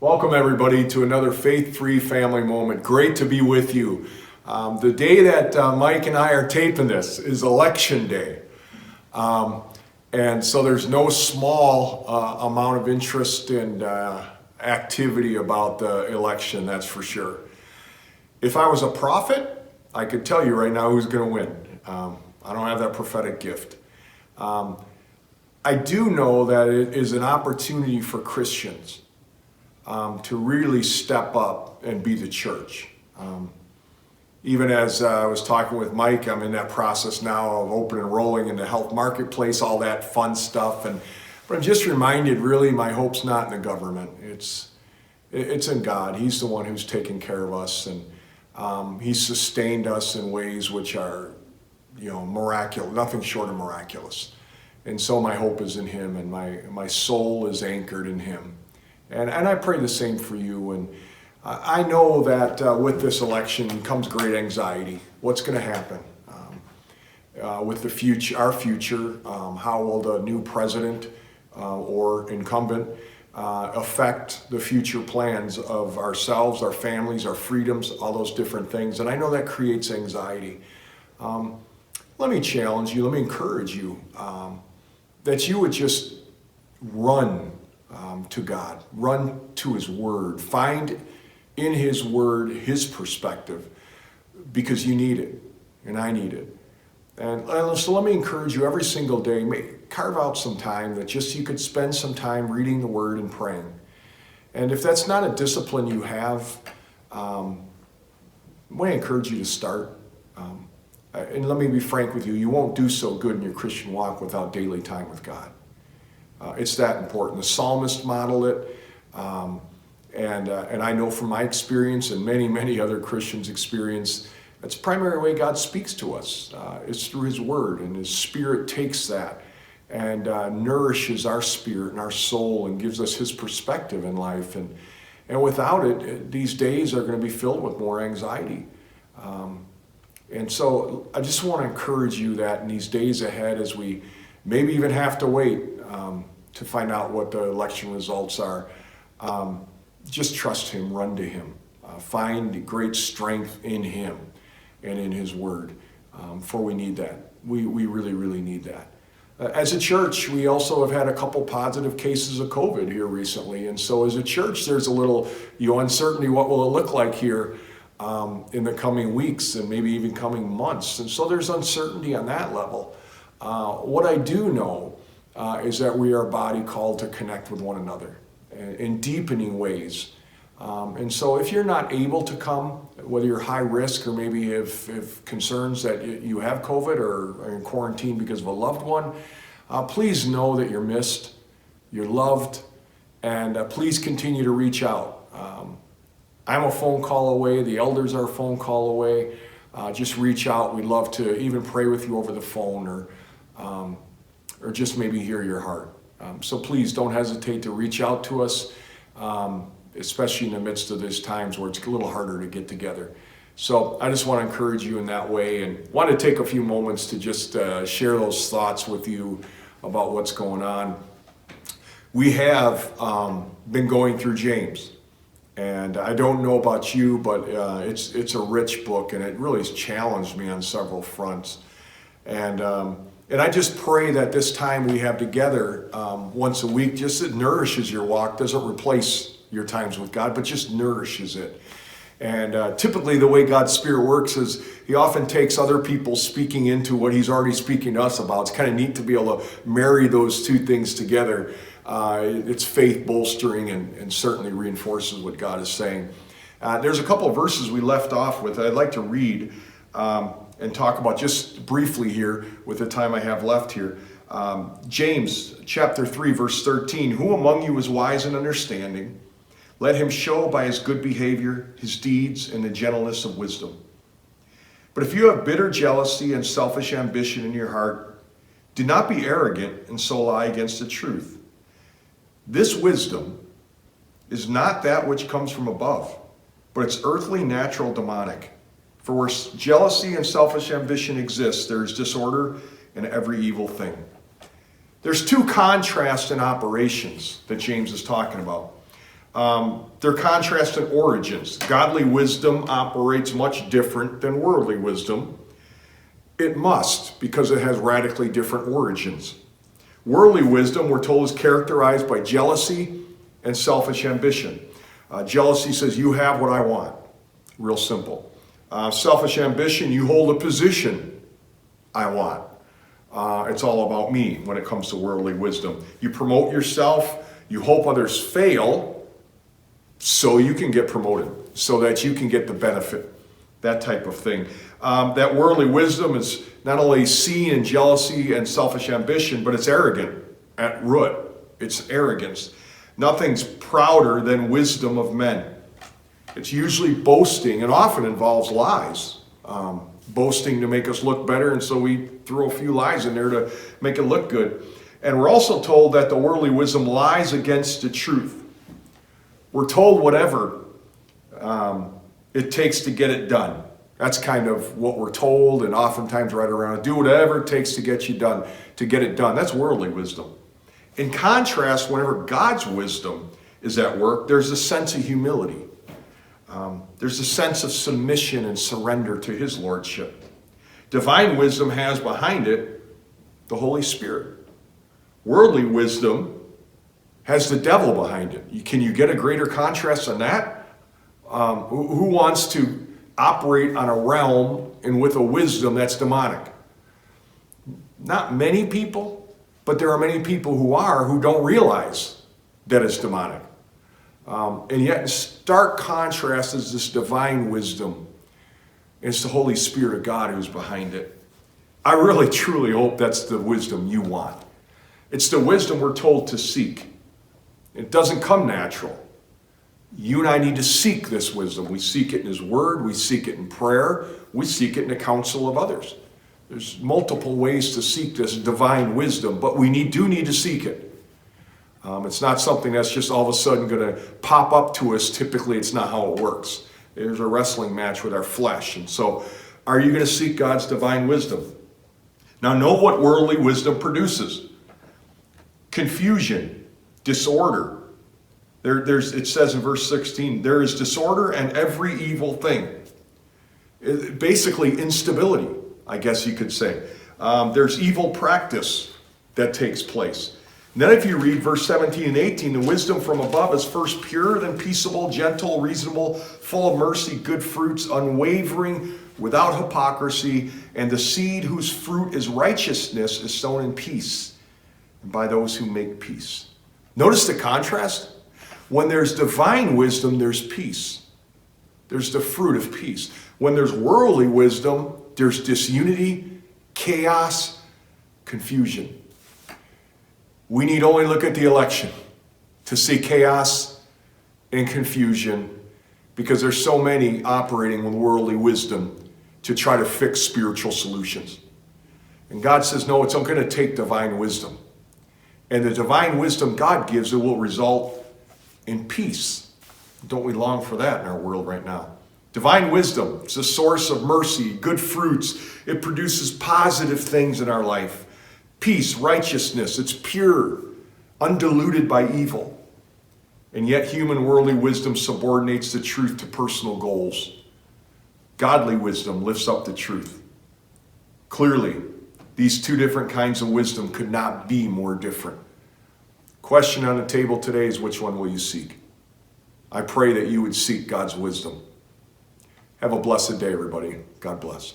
Welcome everybody to another Faith-Free Family Moment. Great to be with you. The day that Mike and I are taping this is Election Day. And so there's no small amount of interest and activity about the election, that's for sure. If I was a prophet, I could tell you right now who's going to win. I don't have that prophetic gift. I do know that it is an opportunity for Christians to really step up and be the church. Even as I was talking with Mike, I'm in that process now of open enrolling in the health marketplace, all that fun stuff. But I'm just reminded, really, my hope's not in the government. It's in God. He's the one who's taken care of us, and He's sustained us in ways which are, miraculous, nothing short of miraculous. And so my hope is in Him, and my soul is anchored in Him. And I pray the same for you. And I know that with this election comes great anxiety. What's going to happen with the future, our future? How will the new president or incumbent affect the future plans of ourselves, our families, our freedoms, all those different things? And I know that creates anxiety. Let me challenge you, let me encourage you that you would just run to God, run to His Word, find in His Word His perspective, because you need it, and I need it. And so let me encourage you every single day, carve out some time that just you could spend some time reading the Word and praying. And if that's not a discipline you have, I want to encourage you to start. And let me be frank with you, you won't do so good in your Christian walk without daily time with God. It's that important. The psalmist modeled it, and I know from my experience and many other Christians' experience, that's the primary way God speaks to us. It's through His Word, and His Spirit takes that and nourishes our spirit and our soul and gives us His perspective in life. And without it, these days are going to be filled with more anxiety. And so I just want to encourage you that in these days ahead, as we maybe even have to wait to find out what the election results are, just trust Him, run to Him, find great strength in Him and in His Word, for we need that. We really need that. As a church, we also have had a couple positive cases of COVID here recently, and so as a church, there's a little uncertainty. What will it look like here in the coming weeks and maybe even coming months? And so there's uncertainty on that level. What I do know is that we are a body called to connect with one another in deepening ways. And so if you're not able to come, whether you're high risk or maybe if concerns that you have COVID or are in quarantine because of a loved one, please know that you're missed, you're loved, and please continue to reach out. I'm a phone call away, the elders are a phone call away. Just reach out. We'd love to even pray with you over the phone or just maybe hear your heart. So please don't hesitate to reach out to us, especially in the midst of these times where it's a little harder to get together. So I just want to encourage you in that way, and want to take a few moments to just share those thoughts with you about what's going on. We have been going through James. And I don't know about you, but it's a rich book, and it really has challenged me on several fronts. And I just pray that this time we have together once a week, just it nourishes your walk, doesn't replace your times with God, but just nourishes it. And typically the way God's Spirit works is He often takes other people speaking into what He's already speaking to us about. It's kind of neat to be able to marry those two things together. It's faith bolstering and certainly reinforces what God is saying. There's a couple of verses we left off with I'd like to read and talk about just briefly here with the time I have left here. James chapter 3 verse 13, who among you is wise and understanding? Let him show by his good behavior his deeds and the gentleness of wisdom. But if you have bitter jealousy and selfish ambition in your heart, do not be arrogant and so lie against the truth. This wisdom is not that which comes from above, but it's earthly, natural, demonic. For where jealousy and selfish ambition exists, there is disorder and every evil thing. There's two contrasts in operations that James is talking about. They're contrasting origins. Godly wisdom operates much different than worldly wisdom. It must, because it has radically different origins. Worldly wisdom, we're told, is characterized by jealousy and selfish ambition. Jealousy says, you have what I want. Real simple. Selfish ambition, you hold a position I want. It's all about me when it comes to worldly wisdom. You promote yourself, you hope others fail so you can get promoted, so that you can get the benefit, that type of thing. That worldly wisdom is not only seen in jealousy and selfish ambition, but it's arrogant at root. It's arrogance. Nothing's prouder than wisdom of men. It's usually boasting and often involves lies. Boasting to make us look better, and so we throw a few lies in there to make it look good. And we're also told that the worldly wisdom lies against the truth. We're told whatever it takes to get it done. That's kind of what we're told, and oftentimes right around, do whatever it takes to get you done, to get it done. That's worldly wisdom. In contrast, whenever God's wisdom is at work, there's a sense of humility. There's a sense of submission and surrender to his lordship. Divine wisdom has behind it the Holy Spirit. Worldly wisdom has the devil behind it. Can you get a greater contrast than that? Who wants to operate on a realm and with a wisdom that's demonic? Not many people, but there are many people who don't realize that it's demonic. And yet in stark contrast is this divine wisdom. It's the Holy Spirit of God who's behind it. I really, truly hope that's the wisdom you want. It's the wisdom we're told to seek. It doesn't come natural. You and I need to seek this wisdom. We seek it in his word. We seek it in prayer. We seek it in the counsel of others. There's multiple ways to seek this divine wisdom, but we do need to seek it. It's not something that's just all of a sudden going to pop up to us. Typically, it's not how it works. There's a wrestling match with our flesh. And so, are you going to seek God's divine wisdom? Now, know what worldly wisdom produces. Confusion, disorder. It says in verse 16, there is disorder and every evil thing. Basically, instability, I guess you could say. There's evil practice that takes place. And then if you read verse 17 and 18, the wisdom from above is first pure, then peaceable, gentle, reasonable, full of mercy, good fruits, unwavering, without hypocrisy, and the seed whose fruit is righteousness is sown in peace, and by those who make peace. Notice the contrast? When there's divine wisdom, there's peace. There's the fruit of peace. When there's worldly wisdom, there's disunity, chaos, confusion. We need only look at the election to see chaos and confusion, because there's so many operating with worldly wisdom to try to fix spiritual solutions. And God says, no, it's going to take divine wisdom. And the divine wisdom God gives, it will result in peace. Don't we long for that in our world right now? Divine wisdom is the source of mercy, good fruits. It produces positive things in our life. Peace, righteousness, it's pure, undiluted by evil. And yet human worldly wisdom subordinates the truth to personal goals. Godly wisdom lifts up the truth. Clearly, these two different kinds of wisdom could not be more different. Question on the table today is, which one will you seek? I pray that you would seek God's wisdom. Have a blessed day, everybody. God bless.